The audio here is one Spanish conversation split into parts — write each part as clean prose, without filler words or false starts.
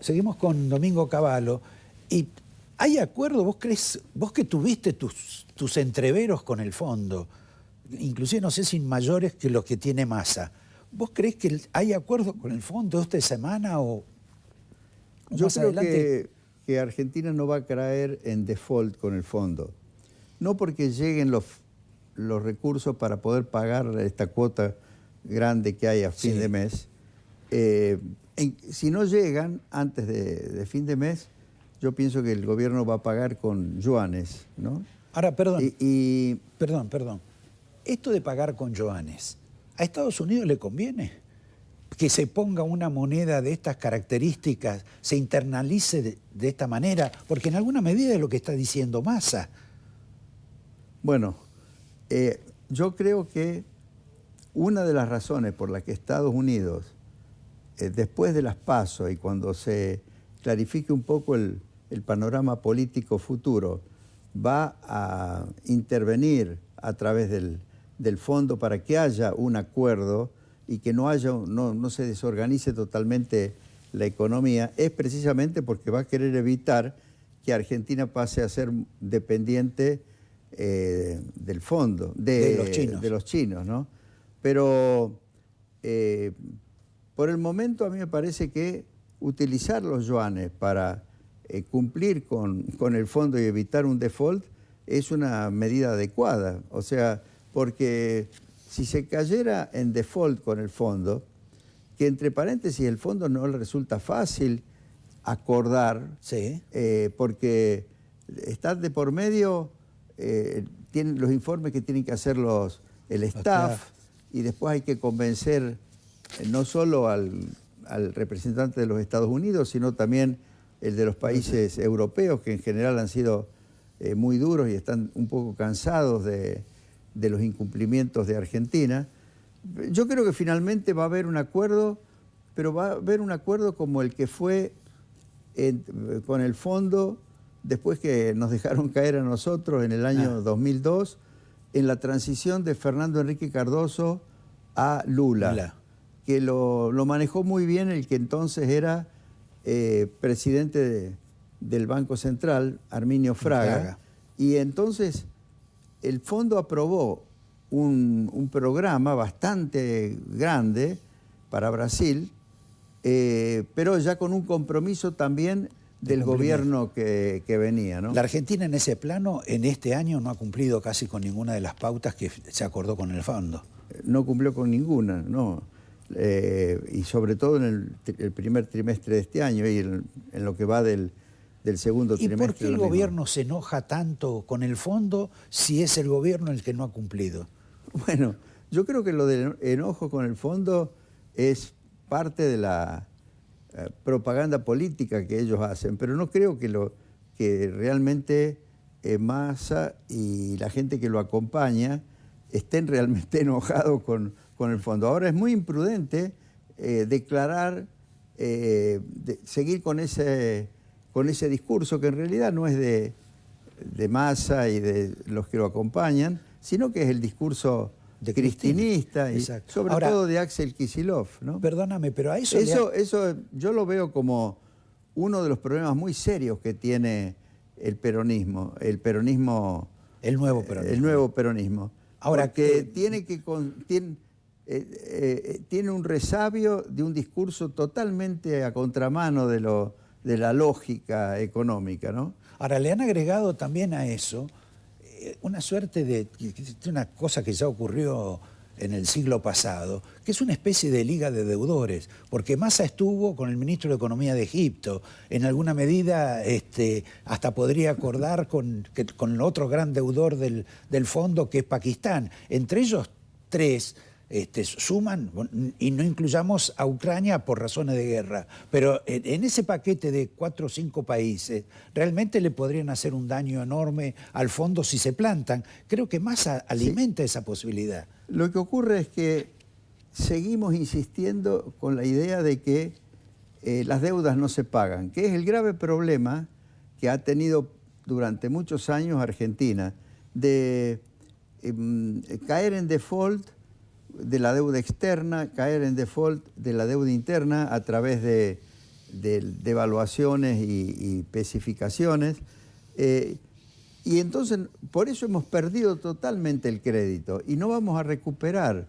Seguimos con Domingo Cavallo. ¿Y hay acuerdo? ¿Vos crees, vos que tuviste tus entreveros con el fondo, inclusive no sé si mayores que los que tiene Massa, ¿vos crees que hay acuerdo con el fondo esta semana o Yo más creo adelante? que Argentina no va a caer en default con el fondo. No porque lleguen los recursos para poder pagar esta cuota grande que hay a fin de mes. Si no llegan antes de fin de mes, yo pienso que el gobierno va a pagar con yuanes, ¿no? Ahora, perdón. Esto de pagar con yuanes, ¿a Estados Unidos le conviene que se ponga una moneda de estas características, se internalice de esta manera? Porque en alguna medida es lo que está diciendo Massa. Bueno, yo creo que una de las razones por las que Estados Unidos, después de las PASO y cuando se clarifique un poco el panorama político futuro, va a intervenir a través del fondo para que haya un acuerdo y que no se desorganice totalmente la economía, es precisamente porque va a querer evitar que Argentina pase a ser dependiente del fondo, de los chinos, ¿no? Pero por el momento a mí me parece que utilizar los yuanes para cumplir con el fondo y evitar un default es una medida adecuada. O sea, porque si se cayera en default con el fondo, que entre paréntesis el fondo no le resulta fácil acordar, porque está de por medio, tienen los informes que tienen que hacer el staff, y después hay que convencer no solo al representante de los Estados Unidos, sino también el de los países europeos, que en general han sido muy duros y están un poco cansados de los incumplimientos de Argentina. Yo creo que finalmente va a haber un acuerdo, pero va a haber un acuerdo como el que fue con el fondo después que nos dejaron caer a nosotros en el año 2002, en la transición de Fernando Enrique Cardoso a Lula. Que lo manejó muy bien el que entonces era presidente del Banco Central, Arminio Fraga. Y entonces el fondo aprobó un programa bastante grande para Brasil, pero ya con un compromiso también del gobierno que venía, ¿no? La Argentina en ese plano, en este año, no ha cumplido casi con ninguna de las pautas que se acordó con el fondo. No cumplió con ninguna, no. Y sobre todo en el primer trimestre de este año y en lo que va del segundo trimestre. ¿Y por qué el gobierno se enoja tanto con el fondo si es el gobierno el que no ha cumplido? Bueno, yo creo que lo del enojo con el fondo es parte de la propaganda política que ellos hacen, pero no creo que realmente Massa y la gente que lo acompaña estén realmente enojados con el fondo. Ahora es muy imprudente declarar, seguir con ese discurso que en realidad no es de Massa y de los que lo acompañan, sino que es el discurso cristinista y sobre todo de Axel Kicillof, ¿no? Perdóname, pero a eso... Eso yo lo veo como uno de los problemas muy serios que tiene el peronismo. El nuevo peronismo. Ahora, porque tiene un resabio de un discurso totalmente a contramano de la lógica económica, ¿no? Ahora, le han agregado también a eso una suerte de una cosa que ya ocurrió en el siglo pasado, que es una especie de liga de deudores, porque Massa estuvo con el ministro de Economía de Egipto, en alguna medida hasta podría acordar con el otro gran deudor del fondo, que es Pakistán. Entre ellos tres suman, y no incluyamos a Ucrania por razones de guerra, pero en ese paquete de 4 o 5 países realmente le podrían hacer un daño enorme al fondo si se plantan. Creo que Massa alimenta esa posibilidad. Lo que ocurre es que seguimos insistiendo con la idea de que las deudas no se pagan, que es el grave problema que ha tenido durante muchos años Argentina, de caer en default de la deuda externa, caer en default de la deuda interna a través de de devaluaciones y especificaciones. Y entonces, por eso hemos perdido totalmente el crédito y no vamos a recuperar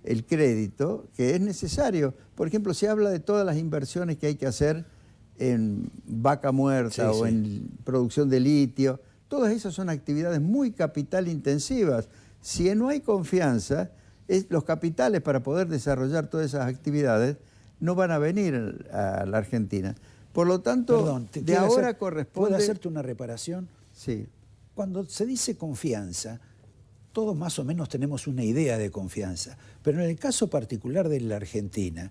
el crédito que es necesario. Por ejemplo, se habla de todas las inversiones que hay que hacer en vaca muerta o en producción de litio. Todas esas son actividades muy capital intensivas. Si no hay confianza, los capitales para poder desarrollar todas esas actividades no van a venir a la Argentina. Por lo tanto, Perdón, de ahora corresponde... ¿Puedo hacerte una reparación? Sí. Cuando se dice confianza, todos más o menos tenemos una idea de confianza, pero en el caso particular de la Argentina,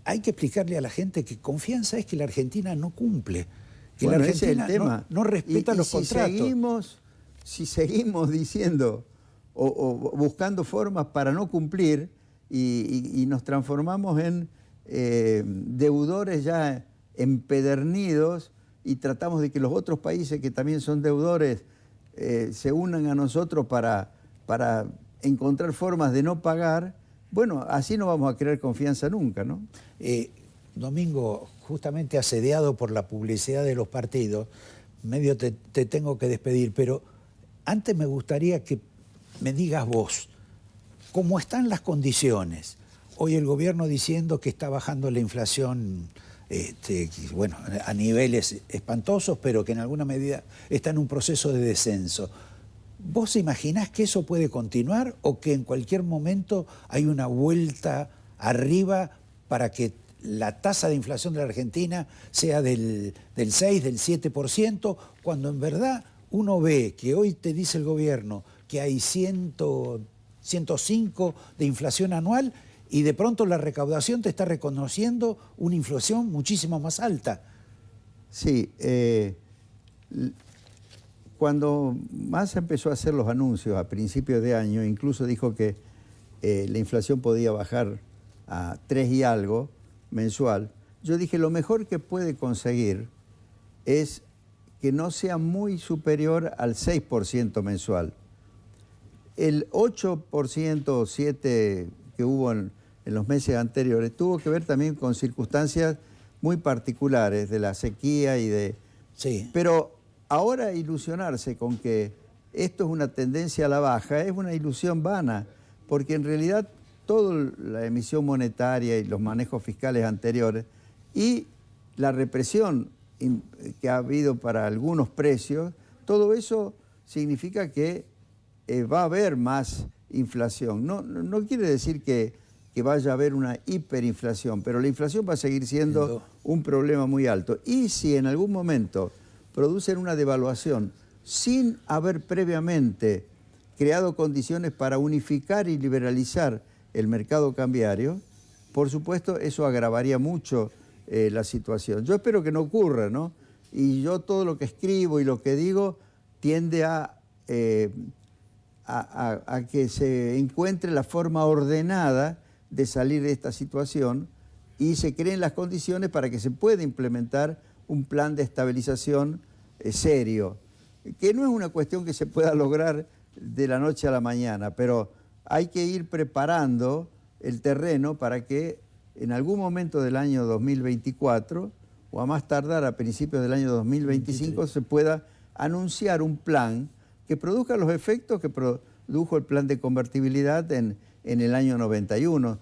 hay que explicarle a la gente que confianza es que la Argentina no cumple, que bueno, la Argentina ese es el tema. No respeta los contratos. Si seguimos diciendo o buscando formas para no cumplir y nos transformamos en deudores ya empedernidos y tratamos de que los otros países que también son deudores se unan a nosotros para encontrar formas de no pagar, bueno, así no vamos a crear confianza nunca, ¿no? Domingo, justamente asediado por la publicidad de los partidos, medio te tengo que despedir, pero antes me gustaría que me digas vos, ¿cómo están las condiciones? Hoy el gobierno diciendo que está bajando la inflación, bueno, a niveles espantosos, pero que en alguna medida está en un proceso de descenso. ¿Vos imaginás que eso puede continuar o que en cualquier momento hay una vuelta arriba para que la tasa de inflación de la Argentina sea del 6, del 7%, cuando en verdad uno ve que hoy te dice el gobierno que hay 105 de inflación anual y de pronto la recaudación te está reconociendo una inflación muchísimo más alta? Sí, cuando Massa empezó a hacer los anuncios a principios de año, incluso dijo que la inflación podía bajar a 3 y algo mensual, yo dije lo mejor que puede conseguir es que no sea muy superior al 6% mensual. El 8% o 7% que hubo en los meses anteriores tuvo que ver también con circunstancias muy particulares de la sequía y de... Sí. Pero ahora ilusionarse con que esto es una tendencia a la baja es una ilusión vana, porque en realidad toda la emisión monetaria y los manejos fiscales anteriores y la represión que ha habido para algunos precios, todo eso significa que va a haber más inflación. No quiere decir que vaya a haber una hiperinflación, pero la inflación va a seguir siendo un problema muy alto. Y si en algún momento producen una devaluación sin haber previamente creado condiciones para unificar y liberalizar el mercado cambiario, por supuesto eso agravaría mucho la situación. Yo espero que no ocurra, ¿no? Y yo todo lo que escribo y lo que digo tiende a que se encuentre la forma ordenada de salir de esta situación y se creen las condiciones para que se pueda implementar un plan de estabilización serio, que no es una cuestión que se pueda lograr de la noche a la mañana, pero hay que ir preparando el terreno para que en algún momento del año 2024 o a más tardar a principios del año 2025 se pueda anunciar un plan que produzca los efectos que produjo el plan de convertibilidad en el año 91.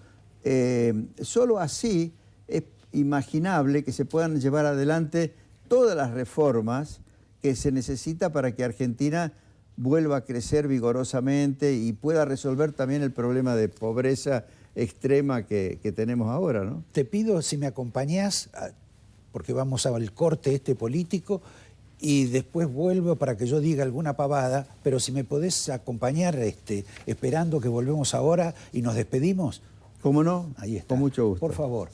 Solo así es imaginable que se puedan llevar adelante todas las reformas que se necesita para que Argentina vuelva a crecer vigorosamente y pueda resolver también el problema de pobreza extrema que tenemos ahora, ¿no? Te pido si me acompañás, porque vamos al corte político, y después vuelvo para que yo diga alguna pavada, pero si me podés acompañar esperando que volvemos ahora y nos despedimos. ¿Cómo no? Ahí está. Con mucho gusto. Por favor.